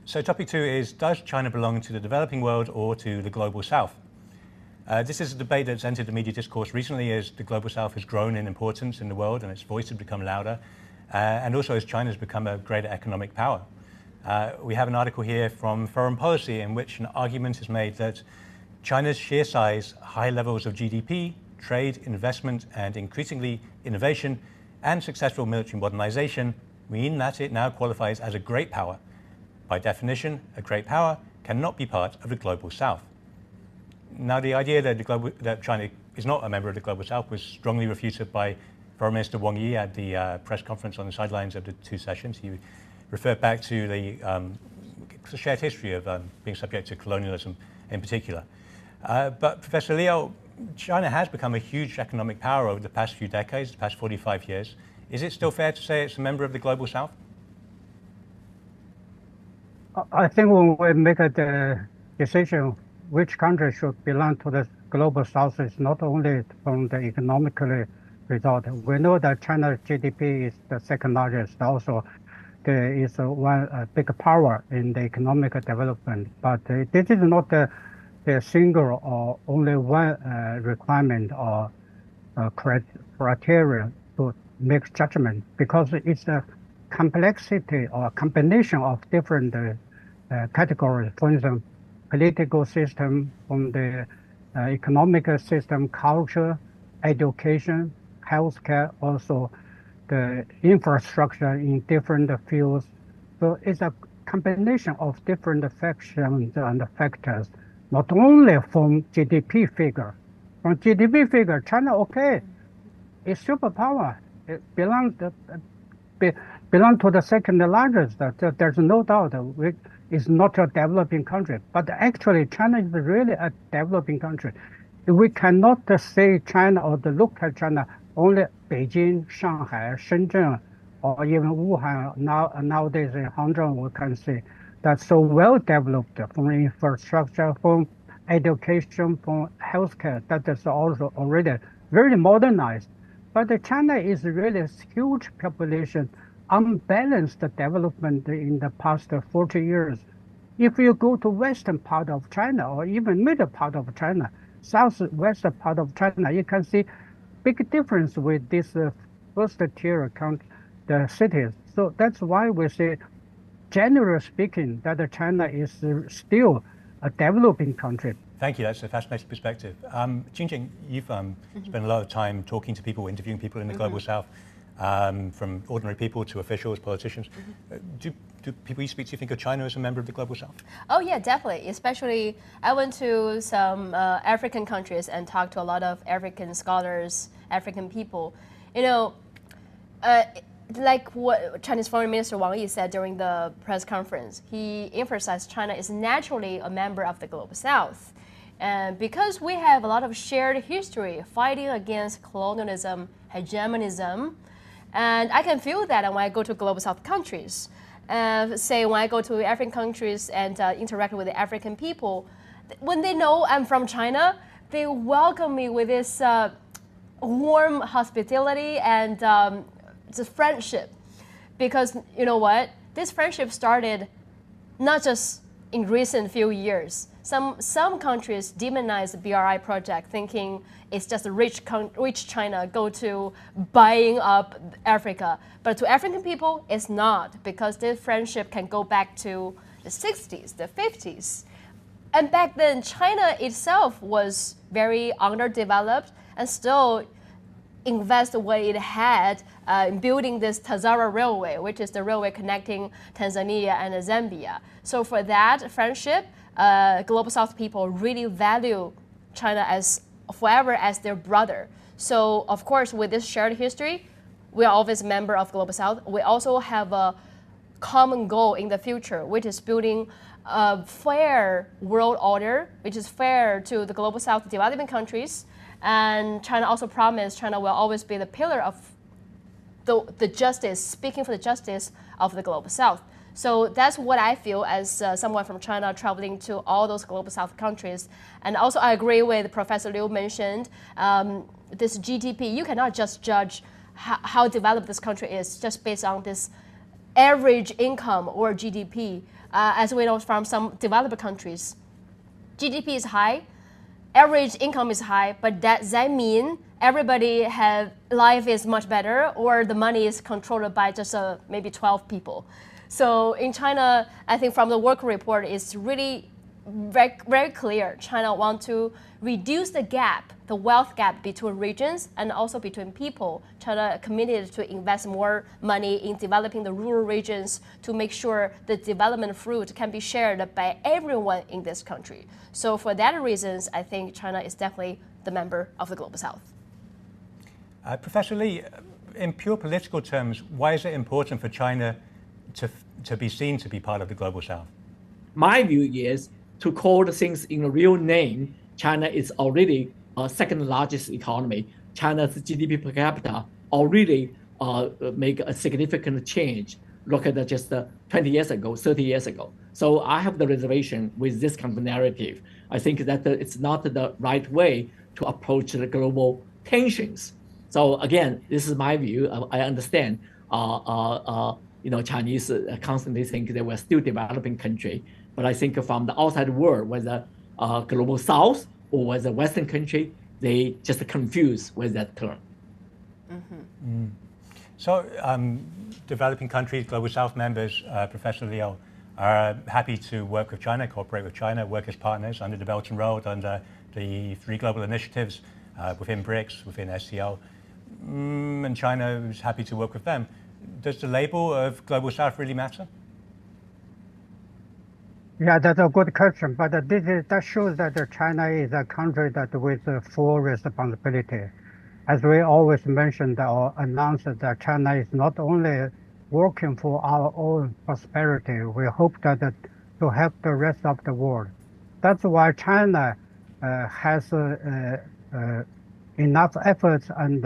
So topic 2 is, does China belong to the developing world or to the global south? This is a debate that's entered the media discourse recently as the global south has grown in importance in the world and its voice has become louder, and also as China has become a greater economic power. We have an article here from Foreign Policy in which an argument is made that China's sheer size, high levels of GDP, trade, investment, and increasingly innovation and successful military modernization mean that it now qualifies as a great power. By definition, a great power cannot be part of the global south. Now, the idea that China is not a member of the global south was strongly refuted by Foreign Minister Wang Yi at the press conference on the sidelines of the 2 sessions. He referred back to the shared history of being subject to colonialism in particular. But Professor Liu, China has become a huge economic power over the past few decades, the past 45 years. Is it still fair to say it's a member of the global south? I think when we make the decision which country should belong to the global south, is not only from the economically result. We know that China's GDP is the second largest. Also, there is one big power in the economic development. But this is not the single or only one requirement or criteria to make judgment, because it's a complexity or combination of different categories. For instance, political system, from the economic system, culture, education, healthcare, also the infrastructure in different fields. So it's a combination of different factions and factors, not only from GDP figure. From GDP figure, China, okay, it's superpower. It belongs to the second largest. There's no doubt. It's not a developing country, but actually China is really a developing country. We cannot say China or look at China only Beijing, Shanghai, Shenzhen, or even Wuhan. Nowadays in Hangzhou, we can say that's so well developed from infrastructure, from education, from healthcare. That is also already very modernized. But China is really a huge population, unbalanced development in the past 40 years. If you go to western part of China or even middle part of China, southwest part of China, you can see big difference with this first tier the cities. So that's why we say, generally speaking, that China is still a developing country. Thank you. That's a fascinating perspective. Cheng, you've spent a lot of time talking to people, interviewing people in the global south, from ordinary people to officials, politicians. Do people you speak to think of China as a member of the global south? Oh yeah, definitely. Especially, I went to some African countries and talked to a lot of African scholars, African people. You know, like what Chinese Foreign Minister Wang Yi said during the press conference, he emphasized China is naturally a member of the global south. And because we have a lot of shared history fighting against colonialism, hegemonism, and I can feel that when I go to global south countries. Say when I go to African countries and interact with the African people, when they know I'm from China, they welcome me with this warm hospitality and just friendship. Because you know what? This friendship started not just in recent few years. Some countries demonize the BRI project, thinking it's just a rich China go to buying up Africa. But to African people, it's not, because this friendship can go back to the 60s, the 50s. And back then, China itself was very underdeveloped and still invest what it had in building this Tazara Railway, which is the railway connecting Tanzania and Zambia. So for that friendship, Global South people really value China as forever as their brother. So of course, with this shared history, we are always a member of Global South. We also have a common goal in the future, which is building a fair world order, which is fair to the Global South developing countries. And China also promised China will always be the pillar of the justice, speaking for the justice of the Global South. So that's what I feel as someone from China traveling to all those Global South countries. And also I agree with Professor Liu mentioned, this GDP, you cannot just judge how developed this country is just based on this average income or GDP, as we know from some developed countries. GDP is high, average income is high, but does that mean everybody have life is much better, or the money is controlled by just maybe 12 people? So in China, I think from the work report, it's really very, very clear. China wants to reduce the gap, the wealth gap between regions and also between people. China committed to invest more money in developing the rural regions to make sure the development fruit can be shared by everyone in this country. So for that reasons, I think China is definitely the member of the Global South. Professor Li, in pure political terms, why is it important for China to be seen to be part of the Global South? My view is to call the things in a real name. China is already a second largest economy. China's GDP per capita already make a significant change. Look at just 20 years ago, 30 years ago. So I have the reservation with this kind of narrative. I think that it's not the right way to approach the global tensions. So again, this is my view. I understand. Chinese constantly think they were still developing country, but I think from the outside world, whether global South or whether Western country, they just confuse with that term. Mm-hmm. So developing countries, Global South members, Professor Liu, are happy to work with China, cooperate with China, work as partners under the Belt and Road, under the 3 global initiatives within BRICS, within SCO, and China is happy to work with them. Does the label of Global South really matter? Yeah, that's a good question, but that shows that China is a country that with full responsibility. As we always mentioned or announced that China is not only working for our own prosperity, we hope that to help the rest of the world. That's why China has enough efforts and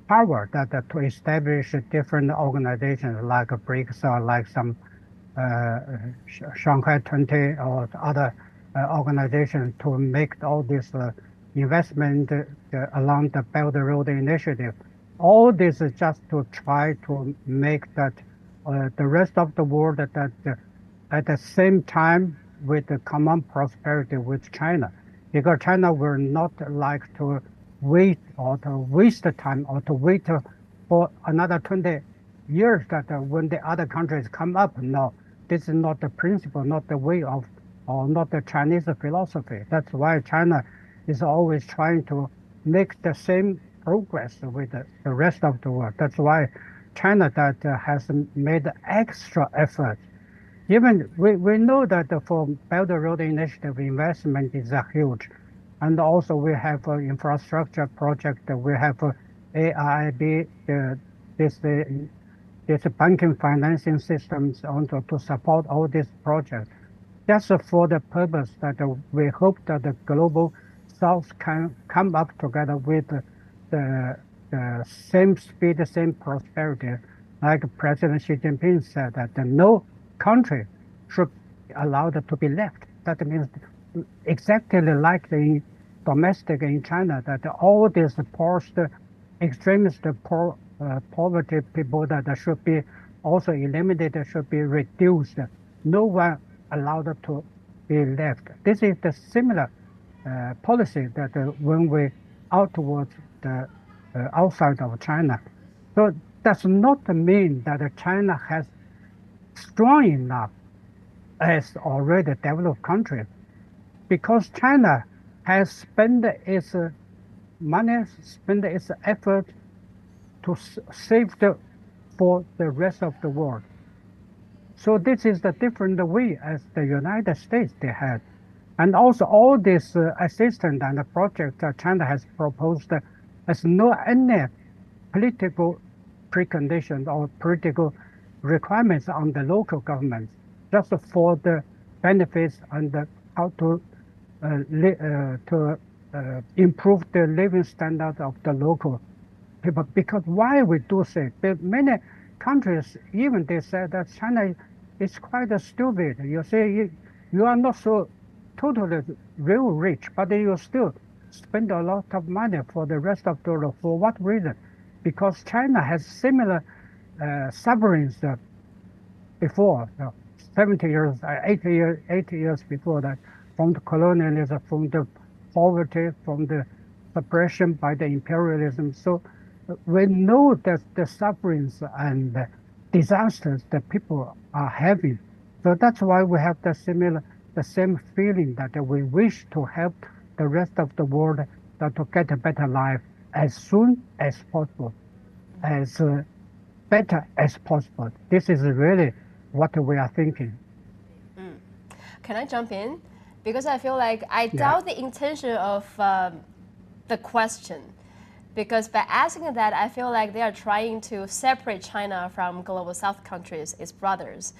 power that to establish different organizations like BRICS or like some Shanghai 20 or other organizations to make all this investment along the Belt and Road Initiative. All this is just to try to make that the rest of the world that at the same time with the common prosperity with China, because China will not like to wait or to waste the time or to wait for another 20 years that when the other countries come up. No, this is not the principle, not the way of, or not the Chinese philosophy. That's why China is always trying to make the same progress with the rest of the world. That's why China that has made extra effort. Even we know that for Belt and Road Initiative investment is huge. And also we have an infrastructure project. We have AIIB, this banking financing systems also to support all these projects. That's for the purpose that we hope that the global South can come up together with the same speed, the same prosperity. Like President Xi Jinping said that no country should be allowed to be left. That means exactly like the domestic in China, that all these extremist poverty people that should be also eliminated, should be reduced. No one allowed to be left. This is the similar policy that when we out towards the outside of China. So does not mean that China has strong enough as already developed country, because China has spent its money, spent its effort to save for the rest of the world. So this is the different way as the United States they had. And also all this assistance and the project that China has proposed has no any political preconditions or political requirements on the local governments, just for the benefits and how to improve the living standard of the local people. Because why we do say, many countries, even they say that China is quite stupid. You say you are not so totally real rich, but you still spend a lot of money for the rest of the world. For what reason? Because China has similar sovereigns before, 70 years, 80 years before that, from the colonialism, from the poverty, from the suppression by the imperialism. So we know that the sufferings and the disasters that people are having. So that's why we have the same feeling that we wish to help the rest of the world to get a better life as soon as possible, as better as possible. This is really what we are thinking. Can I jump in? Because I feel like I doubt the intention of the question. Because by asking that, I feel like they are trying to separate China from global South countries, its brothers.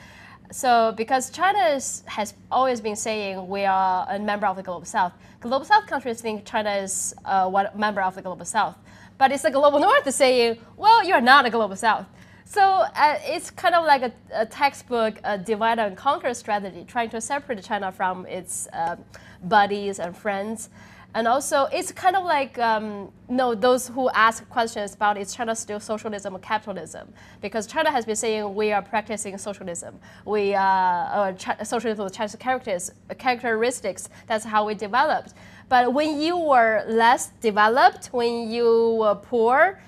So because China has always been saying we are a member of the global South. Global South countries think China is one member of the global South. But it's the global North saying, well, you're not a global South. So it's kind of like a textbook divide and conquer strategy, trying to separate China from its buddies and friends. And also, it's kind of like, those who ask questions about is China still socialism or capitalism? Because China has been saying we are practicing socialism. We socialism with Chinese characteristics. That's how we developed. But when you were less developed, when you were poor,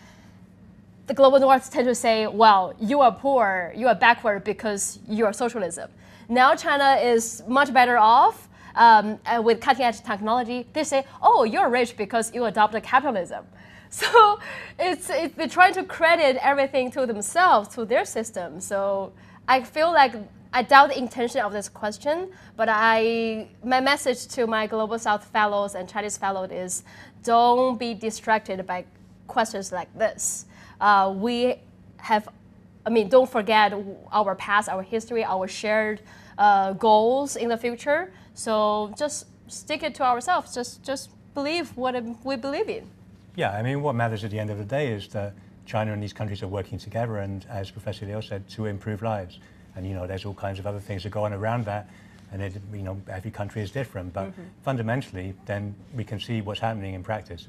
the global North tend to say, well, you are poor, you are backward because you are socialism. Now China is much better off. With cutting-edge technology, they say, oh, you're rich because you adopted capitalism. So they're trying to credit everything to themselves, to their system. So I feel like I doubt the intention of this question, but my message to my Global South fellows and Chinese fellows is don't be distracted by questions like this. Don't forget our past, our history, our shared goals in the future. So just stick it to ourselves. Just believe what we believe in. Yeah, I mean, what matters at the end of the day is that China and these countries are working together, and as Professor Liu said, to improve lives. And there's all kinds of other things that go on around that, and every country is different. But fundamentally, then we can see what's happening in practice.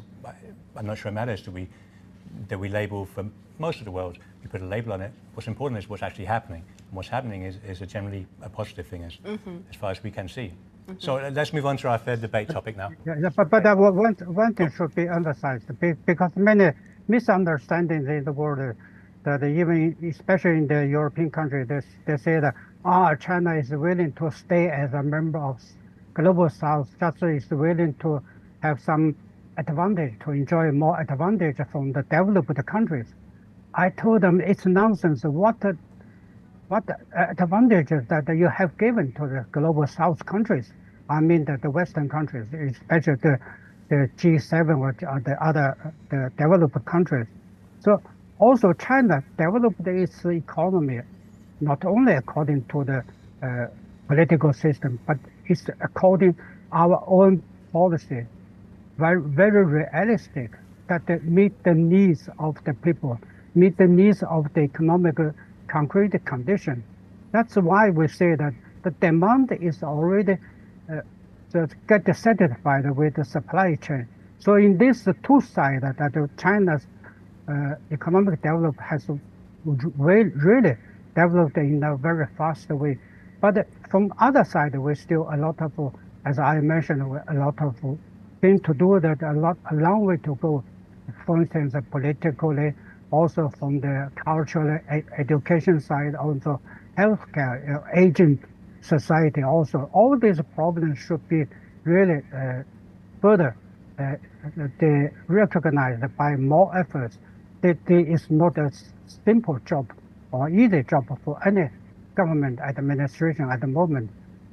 I'm not sure it matters that we label for most of the world. We put a label on it. What's important is what's actually happening. And what's happening is generally a positive thing as far as we can see. So let's move on to our third debate topic now. But one thing should be emphasized, because many misunderstandings in the world, that even especially in the European countries, they say that China is willing to stay as a member of global South, just is willing to have some advantage, to enjoy more advantage from the developed countries. I told them it's nonsense. What advantages that you have given to the global South countries? I mean the Western countries, especially the G7 or the other developed countries. So also China developed its economy not only according to the political system, but it's according our own policy, very realistic, that meet the needs of the people, meet the needs of the economic concrete condition. That's why we say that the demand is already get satisfied with the supply chain. So in this two sides, that China's economic development has really developed in a very fast way. But from other side, we still a lot of, as I mentioned, a lot of things to do, that a long way to go. For instance, politically, also from the cultural education side, also healthcare, aging society also. All these problems should be really further recognized by more efforts. That is not a simple job or easy job for any government administration at the moment.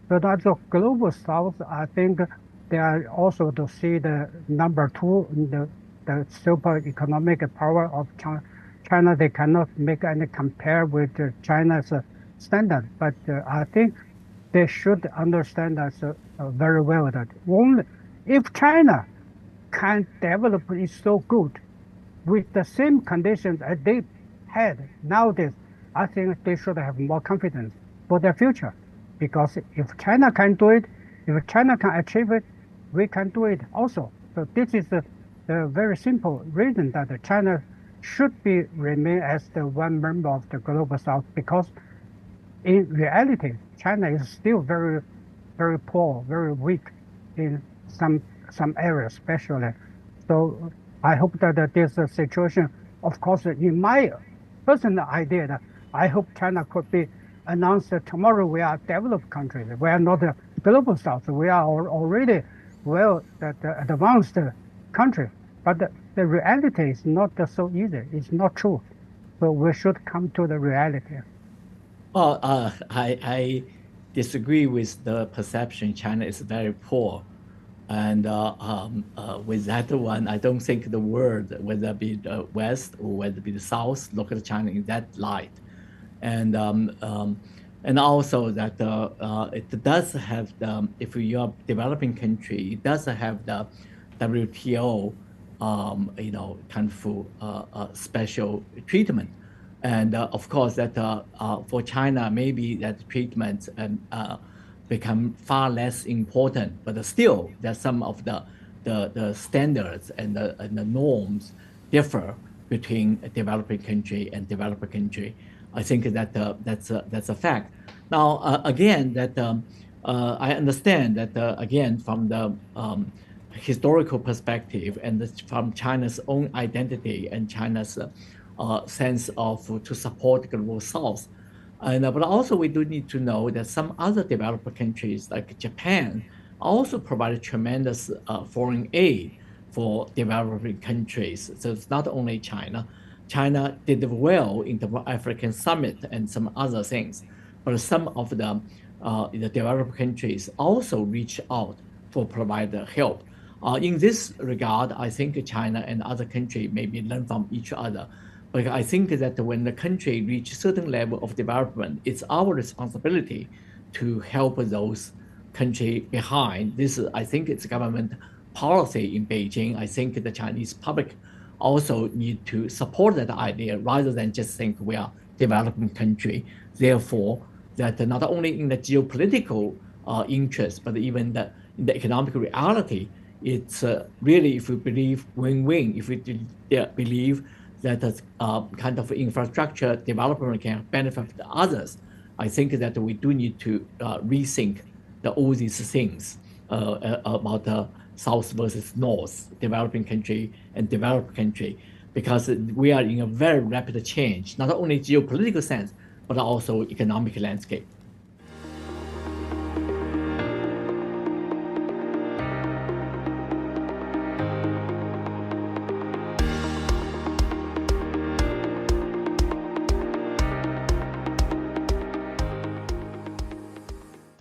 So that's the global South. I think they are also to see the number two in the super economic power of China. They cannot make any compare with China's standard, but I think they should understand us very well that only if China can develop it so good with the same conditions as they had nowadays, I think they should have more confidence for their future. Because if China can do it, if China can achieve it, we can do it also. So this is the very simple reason that China should remain as the one member of the global South, because in reality, China is still very, very poor, very weak in some areas, especially. So I hope that this situation, of course, in my personal idea, that I hope China could be announced that tomorrow we are a developed country. We are not a global south. We are already well the advanced country. But the reality is not so easy. It's not true. So we should come to the reality. Well, I disagree with the perception China is very poor. And with that one, I don't think the world, whether it be the West or whether it be the South, look at China in that light. And also that it does have the, if you're a developing country, it does have the WTO, kind of special treatment. And of course, that for China, maybe that treatment become far less important, but still, there's some of the standards and the norms differ between a developing country and developed country. I think that that's a fact. Now, again, that I understand that again from the historical perspective and from China's own identity and China's sense of to support the global South. But also we do need to know that some other developed countries like Japan also provide tremendous foreign aid for developing countries. So it's not only China. China did well in the African Summit and some other things, but some of the developed countries also reach out for provide help. In this regard, I think China and other countries maybe learn from each other. But I think that when the country reach a certain level of development, it's our responsibility to help those countries behind. This, I think, it's government policy in Beijing. I think the Chinese public also need to support that idea rather than just think we are developing country. Therefore, that not only in the geopolitical interest, but even in the economic reality, it's really, if we believe win-win, if we believe that kind of infrastructure development can benefit others, I think that we do need to rethink all these things about the South versus North, developing country and developed country, because we are in a very rapid change, not only geopolitical sense, but also economic landscape.